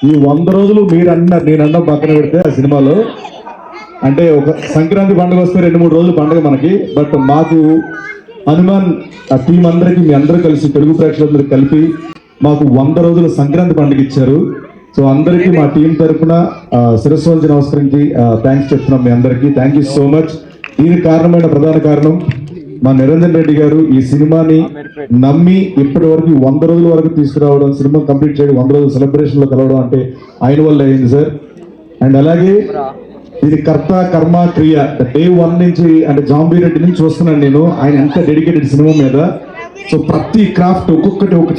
ఈ 100 రోజులు మీరు అన్నారు, నేను అన్న పక్కన పెడితే ఆ సినిమాలో అంటే ఒక సంక్రాంతి పండుగ వస్తే 2-3 రోజులు పండుగ మనకి. బట్ మాకు హనుమాన్ ఆ టీం అందరికి, మీ అందరూ కలిసి, తెలుగు ప్రేక్షకులందరూ కలిపి మాకు 100 రోజుల సంక్రాంతి పండుగ ఇచ్చారు. సో అందరికీ మా టీం తరఫున శిరస్సు వంచి నమస్కరించి థ్యాంక్స్ చెప్తున్నాం మీ అందరికీ. Thank you so much. దీనికి కారణమైన ప్రధాన కారణం మా నిరంజన్ రెడ్డి గారు ఈ సినిమాని నమ్మి ఇప్పటి వరకు 100 రోజుల వరకు తీసుకురావడం, సినిమా కంప్లీట్ చేయడం, 100 రోజుల సెలబ్రేషన్ లో కలవడం అంటే ఆయన వల్ల అయింది సార్. అండ్ అలాగే ఇది కర్త కర్మ క్రియ డే 1 నుంచి అంటే జాంబీ రెడ్డి నుంచి చూస్తున్నాను నేను, ఆయన ఎంత డెడికేటెడ్ సినిమా మీద. సో ప్రతి క్రాఫ్ట్ ఒక్కొక్కటి ఒక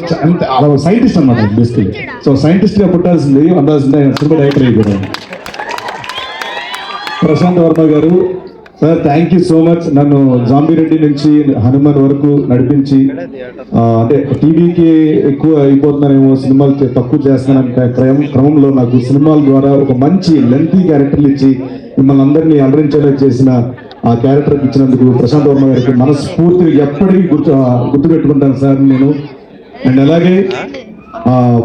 సైంటిస్ట్ అన్నమాట బేసికలీ. సో సైంటిస్ట్ గా పుట్టాల్సింది అందాల్సింది ఆయన సినిమా డైరెక్టర్ అయిపోయాడు. ప్రశాంత్ వర్మ గారు sir, thank you so much. నన్ను జాంబీ రెడ్డి నుంచి హనుమాన్ వరకు నడిపించి, అంటే టీవీకి ఎక్కువ అయిపోతున్నానేమో, సినిమాలు తక్కువ చేస్తున్నానంటే క్రమంలో నాకు సినిమాల ద్వారా ఒక మంచి లెంతీ క్యారెక్టర్లు ఇచ్చి మిమ్మల్ని అందరినీ అలరించేలా చేసిన ఆ క్యారెక్టర్ ఇచ్చినందుకు ప్రశాంత్ వర్మ గారికి మనస్ఫూర్తిగా ఎప్పటికీ గుర్తుపెట్టుకుంటాను సార్ నేను. అండ్ అలాగే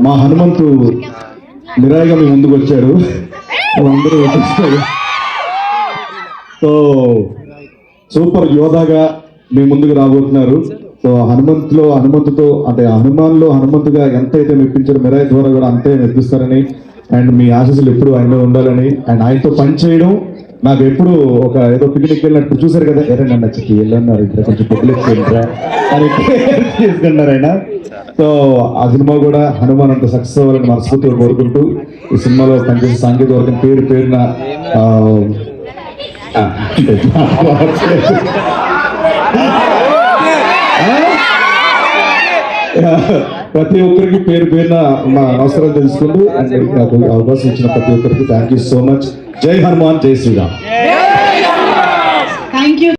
మా హనుమంతు నిరాయిగా మీ ముందుకు వచ్చారు, అందరూ వచ్చేస్తారు. సో సూపర్ యోధాగా మీ ముందుకు రాబోతున్నారు. సో హనుమంతుతో అంటే హనుమాన్లో హనుమంతుగా ఎంతైతే మెప్పించారో మిరాయి ద్వారా కూడా అంతే మెప్పిస్తారని, అండ్ మీ ఆశీస్సులు ఎప్పుడు ఆయనలో ఉండాలని, అండ్ ఆయనతో పనిచేయడం నాకు ఎప్పుడు ఒక ఏదో పిక్నిక్ వెళ్ళినట్టు చూసారు కదా, ఎవరైనా నచ్చి వెళ్ళన్నారు ఇక్కడ కొంచెం పిక్నిక్ అని తీసుకున్నారు ఆయన. సో ఆ సినిమా కూడా హనుమాన్ అంత సక్సెస్ అవ్వాలని మనస్ఫూర్తిగా కోరుకుంటూ ఈ సినిమాలో పనిచేసే సాంకేతిక వర్గం పేరున ప్రతి ఒక్కరికి పేరున మా నమస్కారం తెలుసుకుంటూ నాకు అవకాశం ఇచ్చిన ప్రతి ఒక్కరికి థ్యాంక్ యూ సో మచ్. జై హనుమాన్, జై శ్రీరామ్. Thank you.